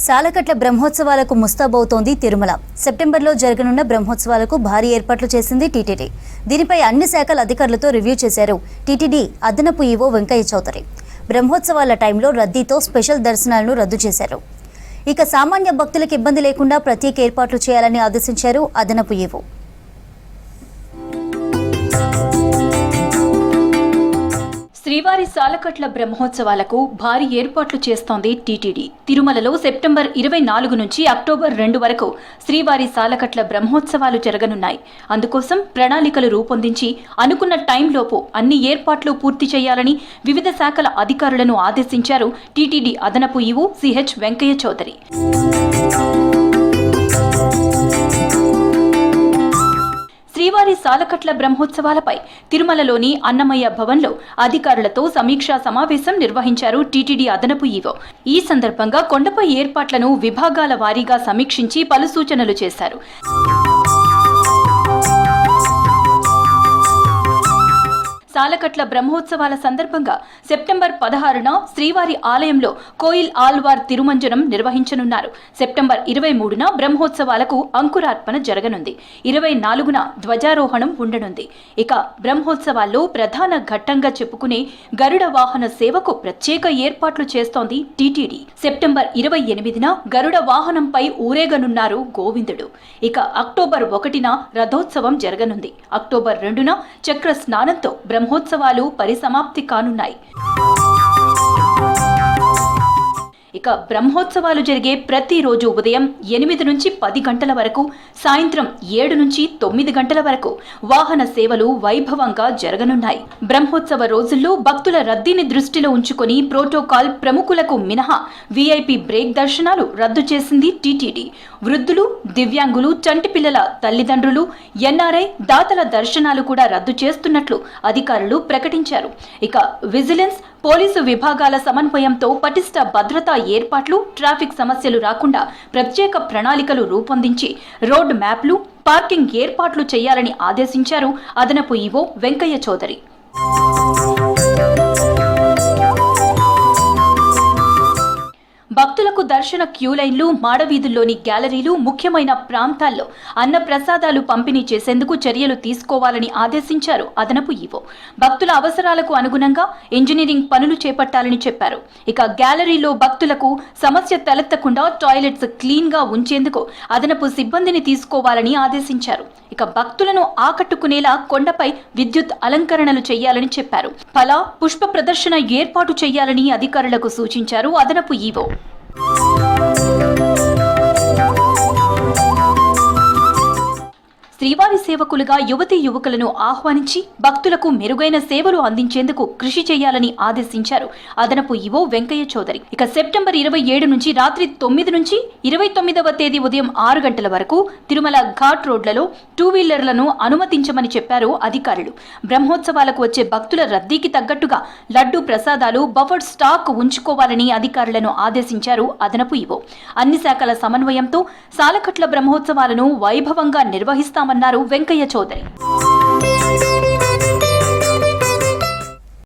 సాలకట్ల బ్రహ్మోత్సవాలకు ముస్తాబవుతోంది తిరుమల. సెప్టెంబర్లో జరగనున్న బ్రహ్మోత్సవాలకు భారీ ఏర్పాట్లు చేసింది టీటీడీ. దీనిపై అన్ని శాఖల అధికారులతో రివ్యూ చేశారు టీటీడీ అదనపు ఈవో వెంకయ్య చౌదరి. బ్రహ్మోత్సవాల టైంలో రద్దీతో స్పెషల్ దర్శనాలను రద్దు చేశారు. ఇక సామాన్య భక్తులకు ఇబ్బంది లేకుండా ప్రత్యేక ఏర్పాట్లు చేయాలని ఆదేశించారు అదనపు ఈవో. శ్రీవారి సాలకట్ల బ్రహ్మోత్సవాలకు భారీ ఏర్పాట్లు చేస్తోంది టీటీడీ. తిరుమలలో సెప్టెంబర్ 24 నుంచి అక్టోబర్ 2 వరకు శ్రీవారి సాలకట్ల బ్రహ్మోత్సవాలు జరగనున్నాయి. అందుకోసం ప్రణాళికలు రూపొందించి అనుకున్న టైంలోపు అన్ని ఏర్పాట్లు పూర్తి చేయాలని వివిధ శాఖల అధికారులను ఆదేశించారు టీటీడీ అదనపు ఈవో సిహెచ్ వెంకయ్య చౌదరి. శ్రీవారి సాలకట్ల బ్రహ్మోత్సవాలపై తిరుమలలోని అన్నమయ్య భవన్లో అధికారులతో సమీక్షా సమావేశం నిర్వహించారు టీటీడీ అదనపు ఈవో. ఈ సందర్భంగా కొండపై ఏర్పాట్లను విభాగాల వారీగా సమీక్షించి పలు సూచనలు చేశారు. సాలకట్ల బ్రహ్మోత్సవాల సందర్భంగా సెప్టెంబర్ 16న శ్రీవారి ఆలయంలో కోయిల్ ఆల్వార్ తిరుమంజనం నిర్వహించనున్నారు. సెప్టెంబర్ 23న బ్రహ్మోత్సవాలకు అంకురార్పణ జరగనుంది. 24న ధ్వజారోహణం ఉండనుంది. ఇక బ్రహ్మోత్సవాల్లో ప్రధాన ఘట్టంగా చెప్పుకునే గరుడ వాహన సేవకు ప్రత్యేక ఏర్పాట్లు చేస్తోంది టీటీడీ. సెప్టెంబర్ 28న గరుడ వాహనంపై ఊరేగనున్నారు గోవిందుడు. ఇక అక్టోబర్ 1న రథోత్సవం జరగనుంది. అక్టోబర్ 2న చక్ర స్నానంతో బ్రహ్మోత్సవాలు పరిసమాప్తి కానున్నాయి. ఇక బ్రహ్మోత్సవాలు జరిగే ప్రతిరోజు ఉదయం 8 నుంచి 10 గంటల వరకు, సాయంత్రం 7 నుంచి 9 గంటల వరకు వాహన సేవలు వైభవంగా జరగనున్నాయి. బ్రహ్మోత్సవ రోజుల్లో భక్తుల రద్దీని దృష్టిలో ఉంచుకొని ప్రోటోకాల్ ప్రముఖులకు మినహా వీఐపీ బ్రేక్ దర్శనాలు రద్దు చేసింది టీటీడీ. వృద్ధులు, దివ్యాంగులు, చంటిపిల్లల తల్లిదండ్రులు, ఎన్ఆర్ఐ దాతల దర్శనాలు కూడా రద్దు చేస్తున్నట్లు అధికారులు ప్రకటించారు. ఇక విజిలెన్స్, పోలీసు విభాగాల సమన్వయంతో పటిష్ట భద్రతా ఏర్పాట్లు, ట్రాఫిక్ సమస్యలు రాకుండా ప్రత్యేక ప్రణాళికలు రూపొందించి రోడ్ మ్యాప్లు, పార్కింగ్ ఏర్పాట్లు చేయాలని ఆదేశించారు అదనపు ఈవో వెంకయ్య చౌదరి. భక్తులకు దర్శన క్యూ లైన్లు, మాడవీధుల్లోని గ్యాలరీలు, ముఖ్యమైన ప్రాంతాల్లో అన్న ప్రసాదాలు పంపిణీ చేసేందుకు చర్యలు తీసుకోవాలని ఆదేశించారు అదనపు ఈవో. భక్తుల అవసరాలకు అనుగుణంగా ఇంజనీరింగ్ పనులు చేపట్టాలని చెప్పారు. ఇక గ్యాలరీలో భక్తులకు సమస్య తలెత్తకుండా టాయిలెట్స్ క్లీన్ గా ఉంచేందుకు అదనపు సిబ్బందిని తీసుకోవాలని ఆదేశించారు. ఇక భక్తులను ఆకట్టుకునేలా కొండపై విద్యుత్ అలంకరణలు చేయాలని చెప్పారు. ఫల, పుష్ప ప్రదర్శన ఏర్పాటు చేయాలని అధికారులకు సూచించారు అదనపు ఈవో. శ్రీవారి సేవకులుగా యువతీ యువకులను ఆహ్వానించి భక్తులకు మెరుగైన సేవలు అందించేందుకు కృషి చేయాలని ఆదేశించారు అదనపు ఈవో వెంకయ్య చౌదరి. ఇక సెప్టెంబర్ 27 నుంచి రాత్రి 9 నుంచి 29వ తేదీ ఉదయం 6 గంటల వరకు తిరుమల ఘాట్ రోడ్లలో 2 వీలర్లను అనుమతించమని చెప్పారు అధికారులు. బ్రహ్మోత్సవాలకు వచ్చే భక్తుల రద్దీకి తగ్గట్టుగా లడ్డు ప్రసాదాలు బఫర్ స్టాక్ ఉంచుకోవాలని అధికారులను ఆదేశించారు అదనపు ఈవో. అన్ని శాఖల సమన్వయంతో సాలకట్ల బ్రహ్మోత్సవాలను వైభవంగా నిర్వహిస్తామన్నారు వెంకయ్య చౌదరి.